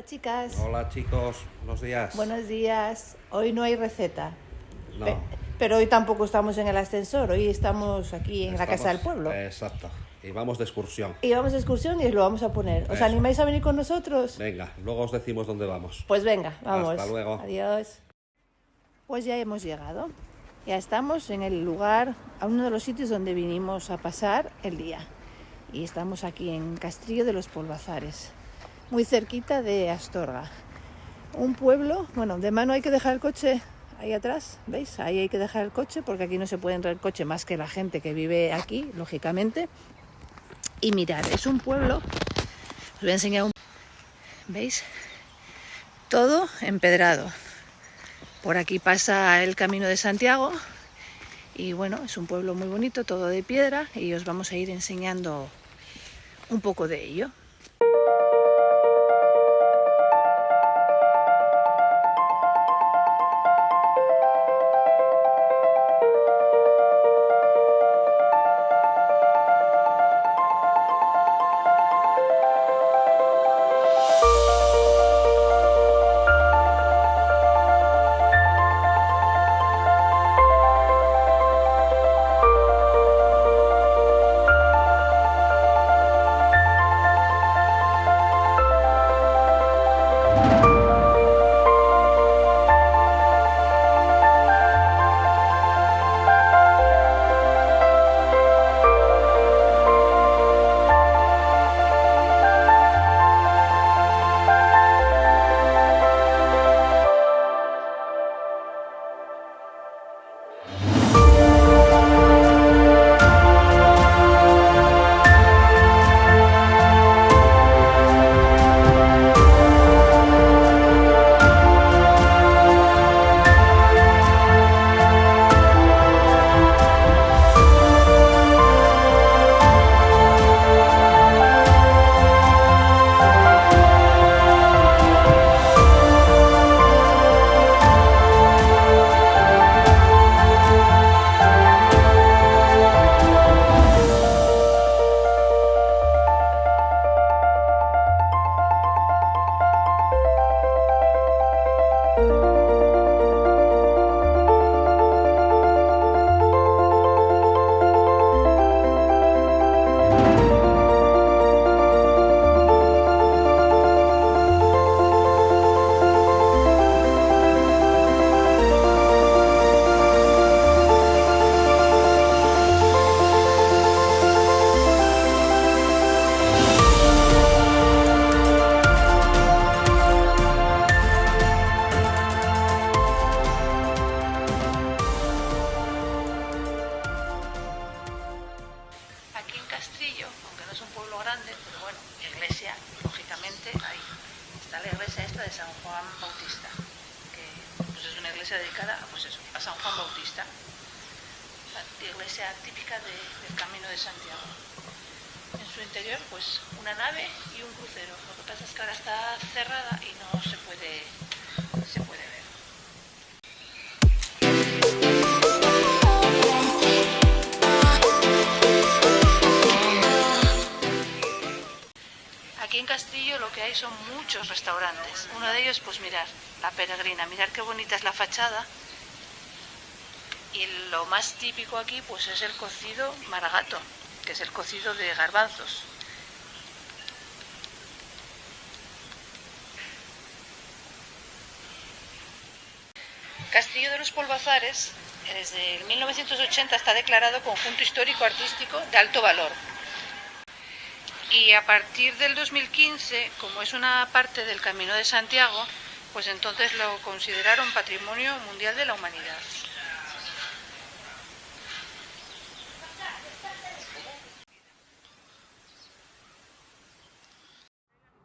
chicas. Hola chicos, buenos días. Buenos días. Hoy no hay receta. No. Pero hoy tampoco estamos en el ascensor, hoy estamos aquí en la casa del pueblo. Exacto. Y vamos de excursión. Y vamos de excursión y os lo vamos a poner. ¿Os Eso. animáis a venir con nosotros? Venga, luego os decimos dónde vamos. Pues venga, vamos. Hasta luego. Adiós. Pues ya hemos llegado. Ya estamos en el lugar, a uno de los sitios donde vinimos a pasar el día. Y estamos aquí en Castrillo de los Polvazares, muy cerquita de Astorga. Un pueblo, bueno, de mano hay que dejar el coche ahí atrás, ¿veis? Ahí hay que dejar el coche porque aquí no se puede entrar el coche más que la gente que vive aquí, lógicamente. Y mirad, es un pueblo, os voy a enseñar ¿veis? Todo empedrado. Por aquí pasa el Camino de Santiago y bueno, es un pueblo muy bonito, todo de piedra y os vamos a ir enseñando un poco de ello. Aquí en Castrillo, aunque no es un pueblo grande, pero bueno, iglesia, lógicamente, ahí está la iglesia esta de San Juan Bautista, que pues es una iglesia dedicada pues eso, a San Juan Bautista, la iglesia típica del Camino de Santiago. En su interior, pues una nave y un crucero. Lo que pasa es que ahora está cerrada y no se puede ver. Aquí en Castrillo lo que hay son muchos restaurantes. Uno de ellos, pues mirar, La Peregrina. Mirar qué bonita es la fachada. Y lo más típico aquí, pues es el cocido maragato, que es el cocido de garbanzos. Castrillo de los Polvazares, desde 1980 está declarado conjunto histórico artístico de alto valor. Y a partir del 2015, como es una parte del Camino de Santiago, pues entonces lo consideraron Patrimonio Mundial de la Humanidad.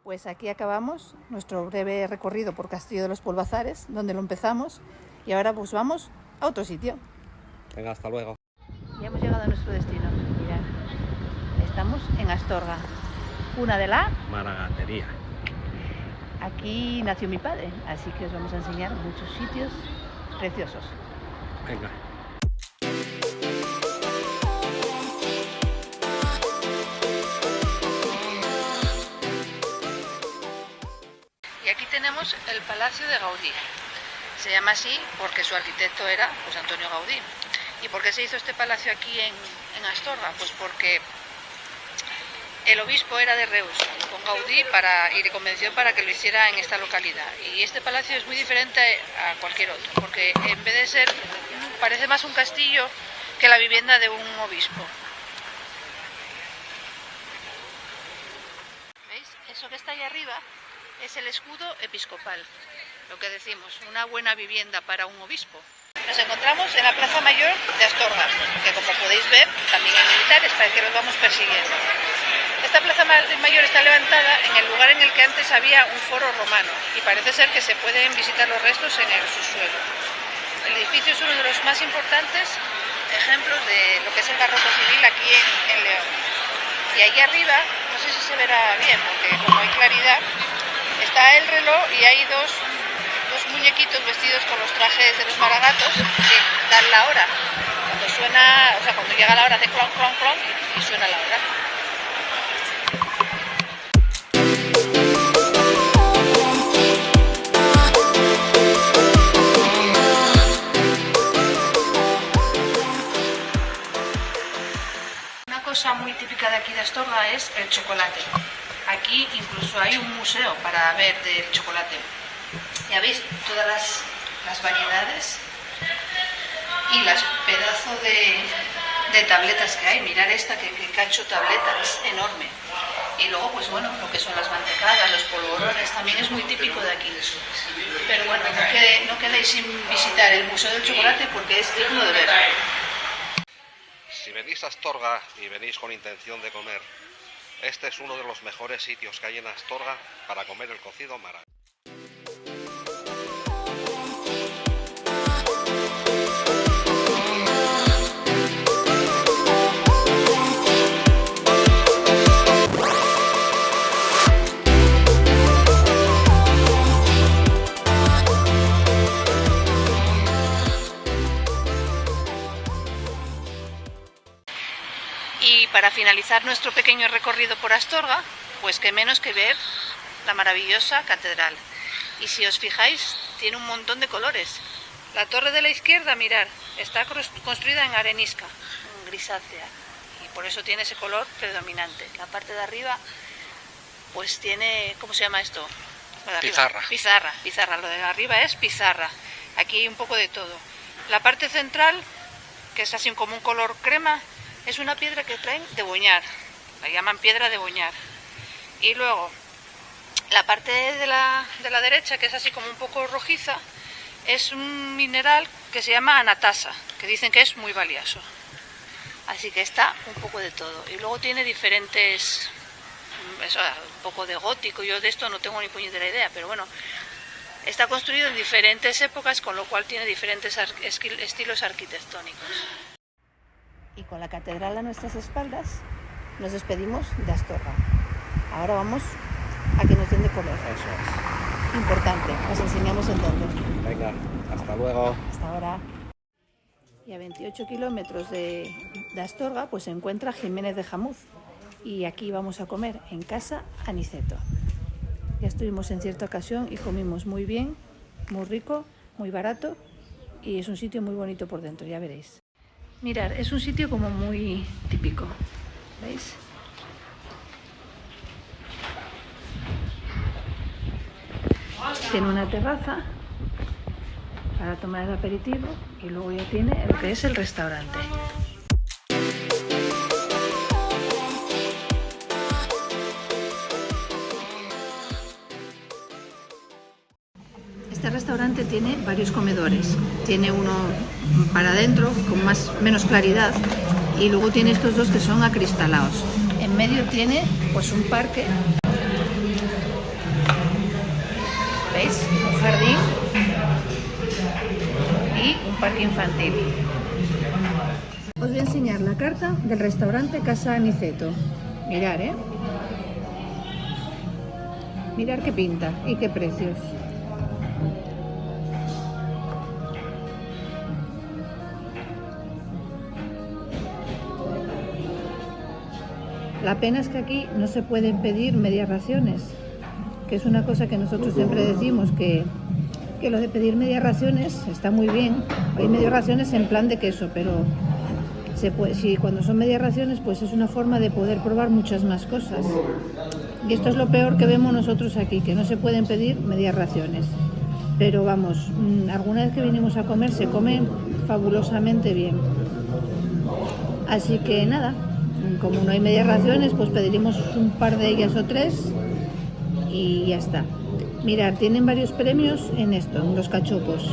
Pues aquí acabamos nuestro breve recorrido por Castrillo de los Polvazares, donde lo empezamos, y ahora pues vamos a otro sitio. Venga, hasta luego. Ya hemos llegado a nuestro destino. Mirad, estamos en Astorga, cuna de la Maragatería. Aquí nació mi padre, así que os vamos a enseñar muchos sitios preciosos. Venga. Y aquí encontramos el Palacio de Gaudí. Se llama así porque su arquitecto era pues, Antonio Gaudí. ¿Y por qué se hizo este palacio aquí en Astorga? Pues porque el obispo era de Reus, con Gaudí, y le convenció para que lo hiciera en esta localidad. Y este palacio es muy diferente a cualquier otro, porque en vez de ser, parece más un castillo que la vivienda de un obispo. ¿Veis? Eso que está ahí arriba es el escudo episcopal, lo que decimos, una buena vivienda para un obispo. Nos encontramos en la Plaza Mayor de Astorga, que como podéis ver también hay militares para que los vamos persiguiendo. Esta Plaza Mayor está levantada en el lugar en el que antes había un foro romano y parece ser que se pueden visitar los restos en el subsuelo. El edificio es uno de los más importantes ejemplos de lo que es el barroco civil aquí en León. Y ahí arriba, no sé si se verá bien porque como hay claridad, está el reloj y hay dos muñequitos vestidos con los trajes de los maragatos que dan la hora. Cuando suena, o sea, cuando llega la hora hace clon, clon, clon y suena la hora. Una cosa muy típica de aquí de Astorga es el chocolate. Aquí incluso hay un museo para ver del chocolate. Ya veis todas las variedades y las pedazos de tabletas que hay. Mirad esta, que cacho tableta, es enorme. Y luego, pues bueno, lo que son las mantecadas, los polvorones, también es muy típico de aquí. Pero bueno, no quedéis sin visitar el Museo del Chocolate porque es digno de ver. Si venís a Astorga y venís con intención de comer, este es uno de los mejores sitios que hay en Astorga para comer el cocido maravilloso. Y para finalizar nuestro pequeño recorrido por Astorga, pues qué menos que ver la maravillosa catedral. Y si os fijáis, tiene un montón de colores. La torre de la izquierda, mirad, está construida en arenisca, grisácea, y por eso tiene ese color predominante. La parte de arriba, pues tiene, ¿cómo se llama esto? Pizarra. Pizarra, lo de arriba es pizarra. Aquí hay un poco de todo. La parte central, que es así como un color crema, es una piedra que traen de Boñar, la llaman piedra de Boñar. Y luego, la parte de la derecha, que es así como un poco rojiza, es un mineral que se llama anatasa, que dicen que es muy valioso. Así que está un poco de todo. Y luego tiene diferentes, un poco de gótico, yo de esto no tengo ni puñetera idea, pero bueno, está construido en diferentes épocas, con lo cual tiene diferentes estilos arquitectónicos. Y con la catedral a nuestras espaldas, nos despedimos de Astorga. Ahora vamos a que nos den de comer. Eso es. Importante, os enseñamos en dónde. Venga, hasta luego. Hasta ahora. Y a 28 kilómetros de Astorga, pues se encuentra Jiménez de Jamuz. Y aquí vamos a comer en Casa Aniceto. Ya estuvimos en cierta ocasión y comimos muy bien, muy rico, muy barato. Y es un sitio muy bonito por dentro, ya veréis. Mirad, es un sitio como muy típico, ¿veis? Tiene una terraza para tomar el aperitivo y luego ya tiene lo que es el restaurante. Este restaurante tiene varios comedores. Tiene uno para adentro con menos claridad y luego tiene estos dos que son acristalados. En medio tiene pues un parque, ¿veis? Un jardín y un parque infantil. Os voy a enseñar la carta del restaurante Casa Aniceto. Mirad, mirad qué pinta y qué precios. La pena es que aquí no se pueden pedir medias raciones, que es una cosa que nosotros siempre decimos, que lo de pedir medias raciones está muy bien. Hay medias raciones en plan de queso, pero si cuando son medias raciones, pues es una forma de poder probar muchas más cosas. Y esto es lo peor que vemos nosotros aquí, que no se pueden pedir medias raciones. Pero vamos, alguna vez que vinimos a comer se come fabulosamente bien. Así que nada, como no hay medias raciones, pues pediremos un par de ellas o 3 y ya está. Mirad, tienen varios premios en esto, en los cachopos.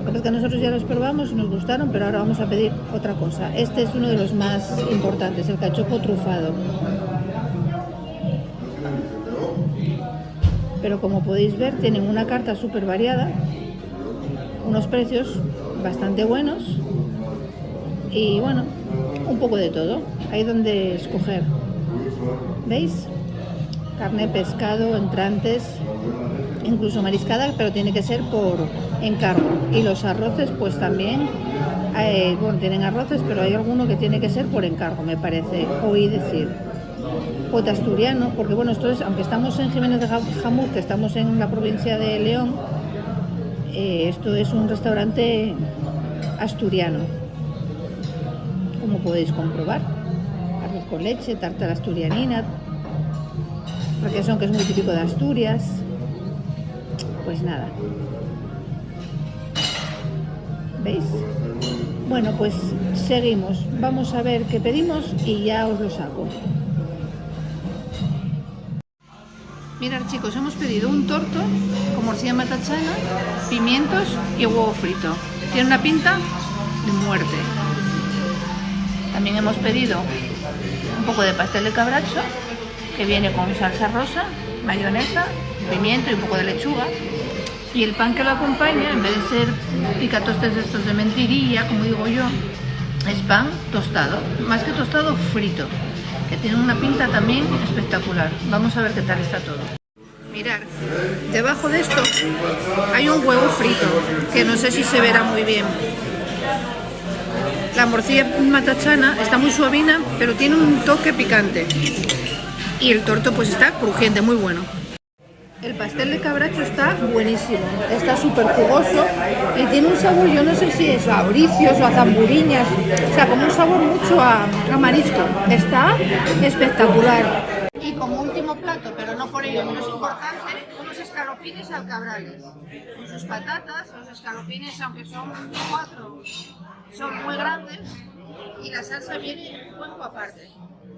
Lo que es que nosotros ya los probamos y nos gustaron, pero ahora vamos a pedir otra cosa. Este es uno de los más importantes, el cachopo trufado. Pero como podéis ver, tienen una carta súper variada, unos precios bastante buenos y bueno, un poco de todo. Hay donde escoger. ¿Veis? Carne, pescado, entrantes, incluso mariscada, pero tiene que ser por encargo. Y los arroces, pues también, bueno, tienen arroces, pero hay alguno que tiene que ser por encargo, me parece, oí decir. Pote asturiano, porque bueno, esto es, aunque estamos en Jiménez de Jamuz, que estamos en la provincia de León, esto es un restaurante asturiano, como podéis comprobar. Arroz con leche, tarta a la asturianina, requesón, que es muy típico de Asturias. Pues nada, ¿veis? Bueno, pues seguimos, vamos a ver qué pedimos y ya os lo saco. Mirad, chicos, hemos pedido un torto con morcilla matachana, pimientos y huevo frito. Tiene una pinta de muerte. También hemos pedido un poco de pastel de cabracho, que viene con salsa rosa, mayonesa, pimiento y un poco de lechuga. Y el pan que lo acompaña, en vez de ser picatostes de estos de mentirilla, como digo yo, es pan tostado, más que tostado, frito, que tiene una pinta también espectacular. Vamos a ver qué tal está todo. Mirad, debajo de esto hay un huevo frito, que no sé si se verá muy bien. La morcilla matachana está muy suavina, pero tiene un toque picante. Y el torto pues está crujiente, muy bueno. El pastel de cabracho está buenísimo, está súper jugoso y tiene un sabor, yo no sé si es a oricios o a zamburiñas, o sea, como un sabor mucho a marisco. Está espectacular. Y como último plato, pero no por ello menos importante, unos escalopines alcabrales. Con sus patatas, los escalopines, aunque son 4, son muy grandes y la salsa viene un poco aparte.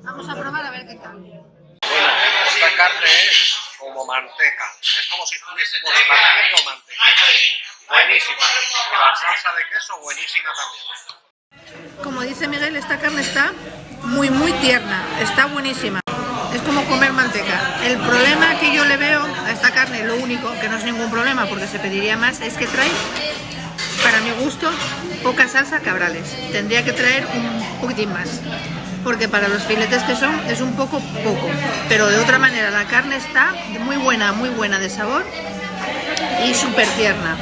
Vamos a probar a ver qué tal. Bueno, esta carne es como manteca, es como si tuviésemos carne o manteca. Buenísima. Y la salsa de queso buenísima también. Como dice Miguel, esta carne está muy tierna, está buenísima. Es como comer manteca. El problema que yo le veo a esta carne, lo único, que no es ningún problema porque se pediría más, es que trae, para mi gusto, poca salsa cabrales. Tendría que traer un poquitín más, porque para los filetes que son es un poco, pero de otra manera la carne está muy buena de sabor y súper tierna.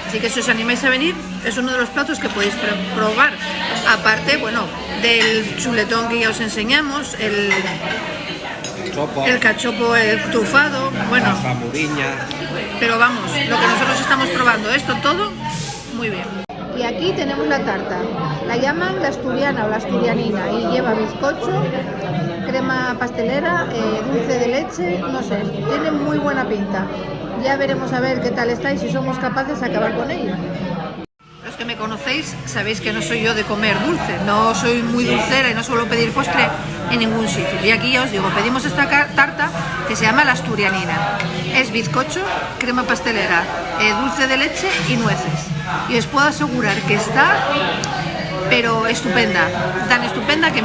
Así que si os animáis a venir, es uno de los platos que podéis probar. Aparte, bueno, del chuletón que ya os enseñamos, el cachopo, el trufado, bueno, la zamuriña. Pero vamos, lo que nosotros estamos probando, esto todo muy bien. Y aquí tenemos la tarta, la llaman la asturiana o la asturianina y lleva bizcocho, crema pastelera, dulce de leche, no sé, tiene muy buena pinta. Ya veremos a ver qué tal está y si somos capaces de acabar con ella. Los que me conocéis sabéis que no soy yo de comer dulce, no soy muy dulcera y no suelo pedir postre en ningún sitio. Y aquí ya os digo, pedimos esta tarta que se llama la asturianina. Es bizcocho, crema pastelera, dulce de leche y nueces. Y os puedo asegurar que está, pero estupenda, tan estupenda que...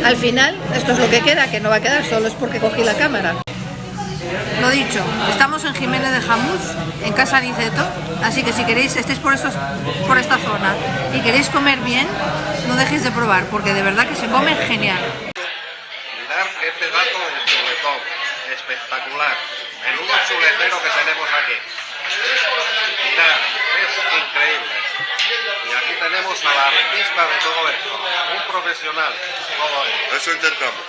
Al final, esto es lo que queda, que no va a quedar, solo es porque cogí la cámara. Lo dicho, estamos en Jiménez de Jamuz, en Casa Aniceto, así que si queréis, estéis por esta zona y queréis comer bien, no dejéis de probar, porque de verdad que se come genial. Mirad este dato del chuletón, espectacular, menudo chuletero que tenemos aquí. Mirad, es increíble. Y aquí tenemos a la artista de todo esto, un profesional, todo esto. Eso intentamos.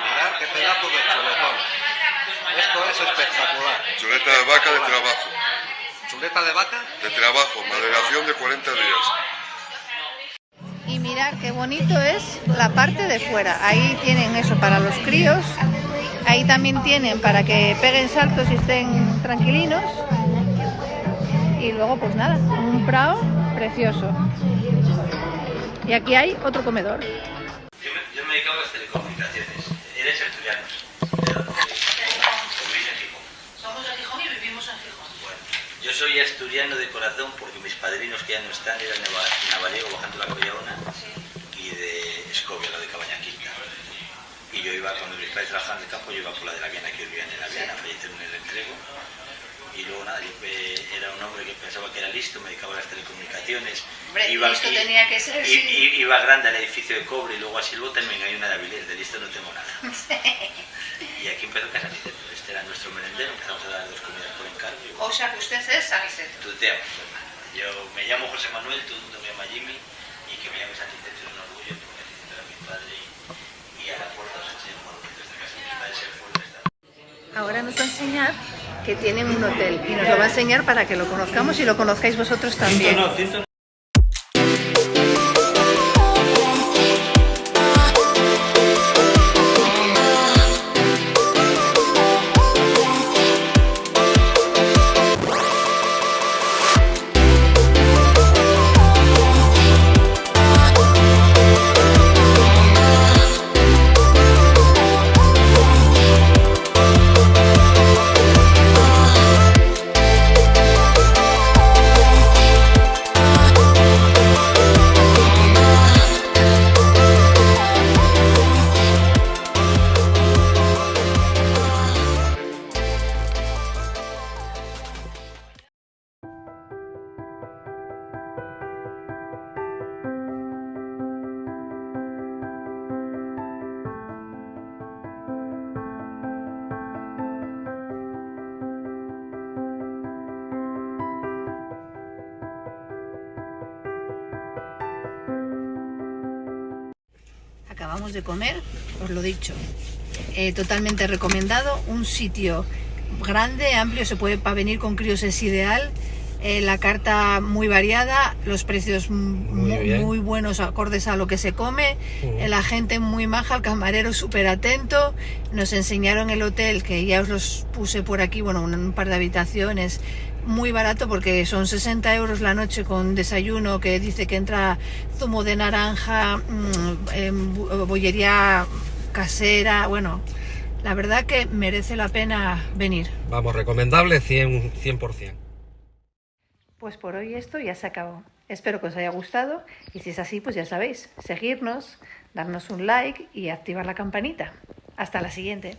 Mirad qué pedazo de chuletón. Esto es espectacular. Chuleta de vaca de trabajo. ¿Chuleta de vaca? De trabajo, maderación de 40 días. Y mirar qué bonito es la parte de fuera. Ahí tienen eso para los críos. Ahí también tienen para que peguen saltos y estén tranquilinos. Y luego pues nada, un prado precioso. Y aquí hay otro comedor. Yo me dedico a las telecomunicaciones. Eres asturianos. ¿De dónde? ¿Vivís en Gijón? Somos de Gijón y vivimos en Gijón. Bueno, yo soy asturiano de corazón porque mis padrinos que ya no están eran de Navariego, bajando la Collaona, y de Escobia, la de Cabaña Quinta. Y yo iba, cuando mis padres trabajaban en el campo, yo iba por la de la Viana, que vivían en la Viana, fallecieron en el entrego. Y luego nada, yo era un hombre que pensaba que era listo, me dedicaba a las telecomunicaciones. Hombre, listo tenía que ser, sí. Iba grande al edificio de cobre y luego a Silbo también hay una de Avilés, de listo no tengo nada. Y aquí empezó Casa Niceto, este era nuestro merendero, empezamos a dar 2 comidas por encargo. O sea que usted es Aniceto. Tú te llamas, hermano. Yo me llamo José Manuel, todo el mundo me llama Jimmy, y que me llames Aniceto es un orgullo porque Aniceto era mi padre y a la puerta os enseño por de esta casa, mi padre se fue de esta. Ahora nos va a enseñar que tienen un hotel y nos lo va a enseñar para que lo conozcamos y lo conozcáis vosotros también. Acabamos de comer, os lo dicho, totalmente recomendado, un sitio grande, amplio, se puede para venir con críos, es ideal, la carta muy variada, los precios muy buenos, acordes a lo que se come, la gente muy maja, el camarero súper atento, nos enseñaron el hotel, que ya os los puse por aquí, bueno, un par de habitaciones, muy barato porque son 60 euros la noche con desayuno, que dice que entra zumo de naranja, bollería casera, bueno, la verdad que merece la pena venir. Vamos, recomendable 100%. Pues por hoy esto ya se acabó. Espero que os haya gustado y si es así, pues ya sabéis, seguirnos, darnos un like y activar la campanita. Hasta la siguiente.